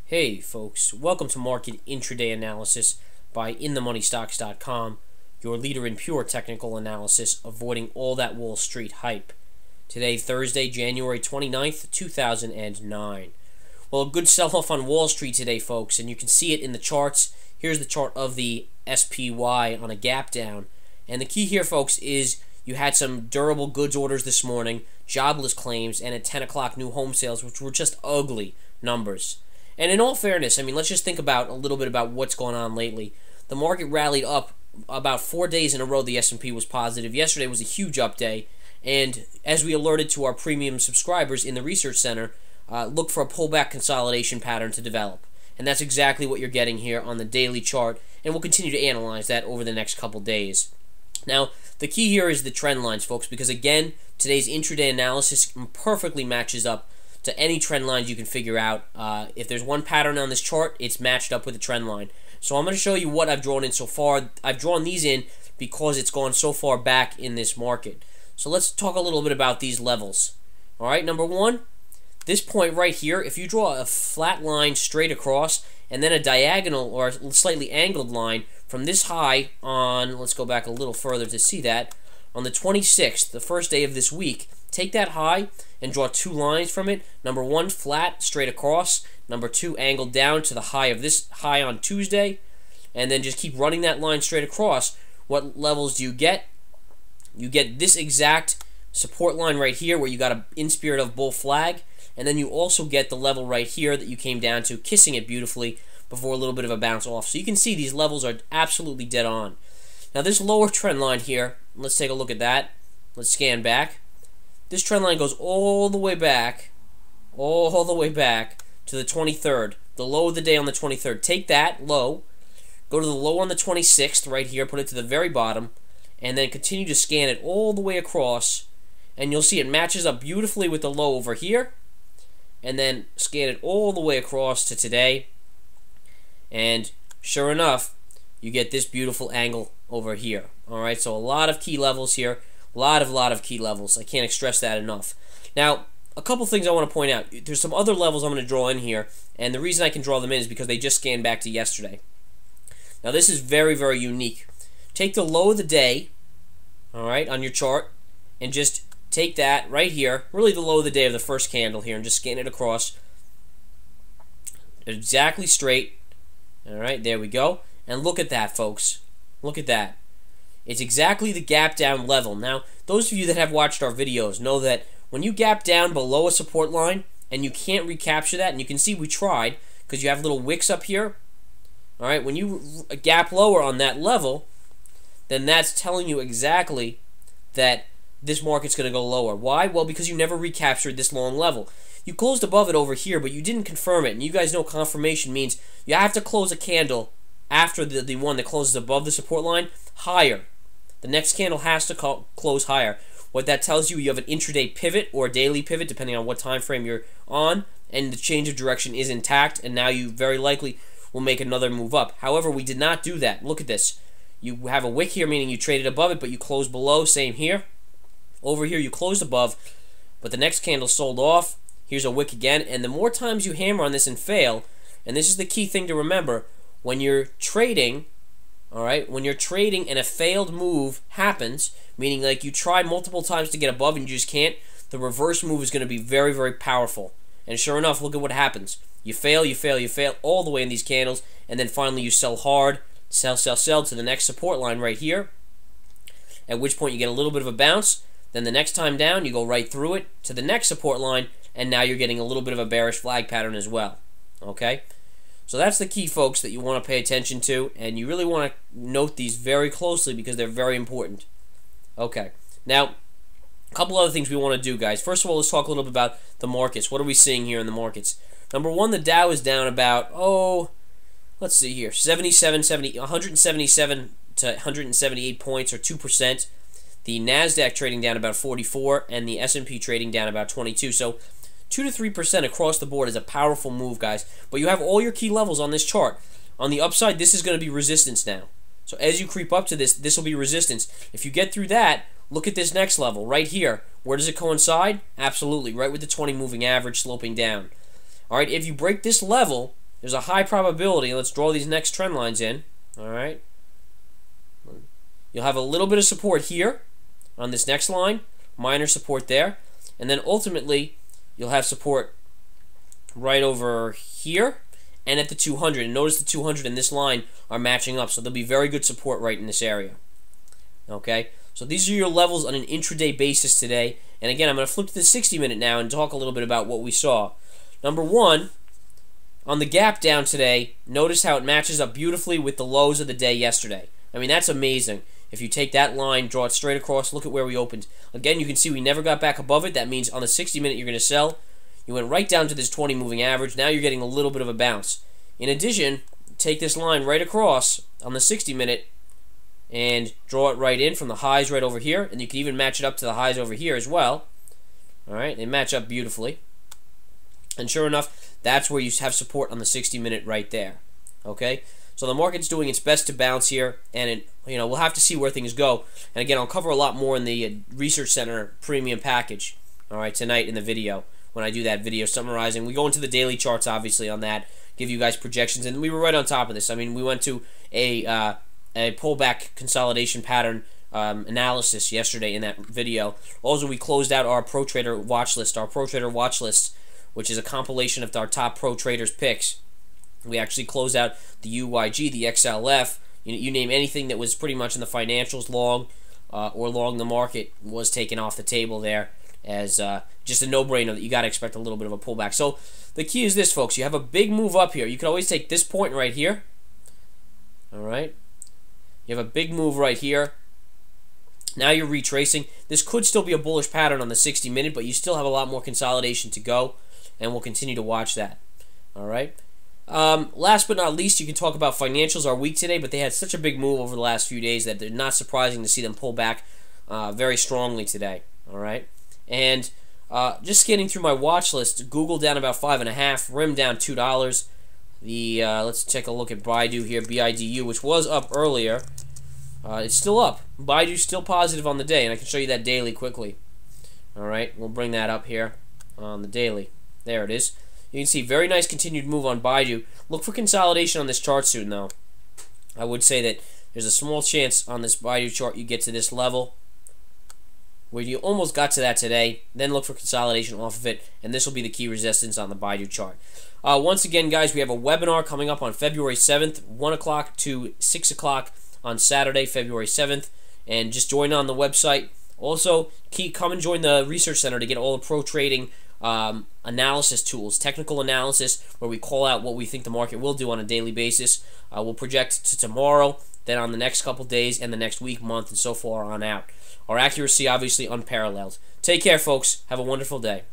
Hey folks, welcome to Market Intraday Analysis by InTheMoneyStocks.com, your leader in pure technical analysis, avoiding all that Wall Street hype. Today, Thursday, January 29th, 2009. Well, a good sell-off on Wall Street today, folks, and you can see it in the charts. Here's the chart of the SPY on a gap down. And the key here, folks, is you had some durable goods orders this morning, jobless claims, and at 10 o'clock new home sales, which were just ugly numbers. And in all fairness, let's just think about a little bit about what's going on lately. The market rallied up about 4 days in a row. The S&P was positive. Yesterday was a huge up day. And as we alerted to our premium subscribers in the research center, look for a pullback consolidation pattern to develop. And that's exactly what you're getting here on the daily chart. And we'll continue to analyze that over the next couple days. Now, the key here is the trend lines, folks, because again, today's intraday analysis perfectly matches up to any trend lines you can figure out. If there's one pattern on this chart, it's matched up with a trend line. So I'm going to show you what I've drawn in so far. I've drawn these in because it's gone so far back in this market. So let's talk a little bit about these levels. All right, number one, this point right here, if you draw a flat line straight across and then a diagonal or a slightly angled line from this high on, let's go back a little further to see that, on the 26th, the first day of this week, take that high and draw two lines from it. Number one, flat, straight across. Number two, angled down to the high of this high on Tuesday. And then just keep running that line straight across. What levels do you get? You get this exact support line right here where you got an in spirit of bull flag. And then you also get the level right here that you came down to, kissing it beautifully before a little bit of a bounce off. So you can see these levels are absolutely dead on. Now this lower trend line here, let's take a look at that. Let's scan back. This trend line goes all the way back to the 23rd, the low of the day on the 23rd. Take that low, go to the low on the 26th right here, put it to the very bottom, and then continue to scan it all the way across, and you'll see it matches up beautifully with the low over here, and then scan it all the way across to today, and sure enough, you get this beautiful angle over here. Alright, so a lot of key levels here. A lot of key levels. I can't stress that enough. Now, a couple things I want to point out. There's some other levels I'm going to draw in here, and the reason I can draw them in is because they just scanned back to yesterday. Now, this is very, very unique. Take the low of the day, alright, on your chart, and just take that right here, really the low of the day of the first candle here, and just scan it across exactly straight. Alright, there we go. And look at that, folks. Look at that. It's exactly the gap down level. Now, those of you that have watched our videos know that when you gap down below a support line and you can't recapture that, and you can see we tried because you have little wicks up here. All right, when you gap lower on that level, then that's telling you exactly that this market's going to go lower. Why? Well, because you never recaptured this long level. You closed above it over here, but you didn't confirm it. And you guys know confirmation means you have to close a candle after the one that closes above the support line higher. The next candle has to close higher. What that tells you, you have an intraday pivot or daily pivot, depending on what time frame you're on, and the change of direction is intact, and now you very likely will make another move up. However, we did not do that. Look at this. You have a wick here, meaning you traded above it, but you closed below. Same here. Over here, you closed above, but the next candle sold off. Here's a wick again, and the more times you hammer on this and fail, and this is the key thing to remember, when you're trading, alright, when you're trading and a failed move happens, meaning like you try multiple times to get above and you just can't, the reverse move is going to be very, very powerful. And sure enough, look at what happens. You fail, you fail, you fail all the way in these candles, and then finally you sell hard, sell, sell, sell to the next support line right here, at which point you get a little bit of a bounce. Then the next time down, you go right through it to the next support line, and now you're getting a little bit of a bearish flag pattern as well. Okay? So that's the key, folks, that you want to pay attention to, and you really want to note these very closely because they're very important. Okay, now, a couple other things we want to do, guys. First of all, let's talk a little bit about the markets. What are we seeing here in the markets? Number one, the Dow is down about, let's see here, 177 to 178 points, or 2%. The NASDAQ trading down about 44, and the S&P trading down about 22. So 2 to 3% across the board is a powerful move, guys. But you have all your key levels on this chart. On the upside, this is going to be resistance now. So as you creep up to this, this will be resistance. If you get through that, look at this next level right here. Where does it coincide? Absolutely, right with the 20 moving average sloping down. All right, if you break this level, there's a high probability, let's draw these next trend lines in, alright? You'll have a little bit of support here on this next line, minor support there, and then ultimately you'll have support right over here and at the 200. And notice the 200 and this line are matching up, so there'll be very good support right in this area. Okay, so these are your levels on an intraday basis today. And again, I'm going to flip to the 60-minute now and talk a little bit about what we saw. Number one, on the gap down today, notice how it matches up beautifully with the lows of the day yesterday. I mean, that's amazing. If you take that line, draw it straight across, look at where we opened. Again, you can see we never got back above it. That means on the 60-minute you're going to sell. You went right down to this 20 moving average. Now you're getting a little bit of a bounce. In addition, take this line right across on the 60-minute and draw it right in from the highs right over here. And you can even match it up to the highs over here as well. Alright, they match up beautifully. And sure enough, that's where you have support on the 60-minute right there. Okay? So the market's doing its best to bounce here, and we'll have to see where things go. And again, I'll cover a lot more in the Research Center premium package, all right, tonight in the video when I do that video summarizing. We go into the daily charts, obviously, on that, give you guys projections, and we were right on top of this. I mean, we went to a pullback consolidation pattern analysis yesterday in that video. Also, we closed out our Pro Trader watch list, which is a compilation of our top pro traders picks. We actually closed out the UYG, the XLF, you name anything that was pretty much in the financials long or long the market was taken off the table there as just a no-brainer that you got to expect a little bit of a pullback. So the key is this, folks. You have a big move up here. You could always take this point right here. All right. You have a big move right here. Now you're retracing. This could still be a bullish pattern on the 60-minute, but you still have a lot more consolidation to go, and we'll continue to watch that. All right. Last but not least, you can talk about financials are weak today, but they had such a big move over the last few days that they're not surprising to see them pull back very strongly today. All right, and just scanning through my watch list, Google down about 5.5, RIM down $2. The let's take a look at Baidu here, BIDU, which was up earlier. It's still up. Baidu's still positive on the day, and I can show you that daily quickly. All right, we'll bring that up here on the daily. There it is. You can see very nice continued move on Baidu. Look for consolidation on this chart soon, though. I would say that there's a small chance on this Baidu chart you get to this level where you almost got to that today. Then look for consolidation off of it, and this will be the key resistance on the Baidu chart. Once again, guys, we have a webinar coming up on February 7th, 1 o'clock to 6 o'clock on Saturday, February 7th, and just join on the website. Also, come and join the Research Center to get all the pro trading analysis tools, technical analysis, where we call out what we think the market will do on a daily basis. We'll project to tomorrow, then on the next couple days, and the next week, month, and so far on out. Our accuracy, obviously, unparalleled. Take care, folks. Have a wonderful day.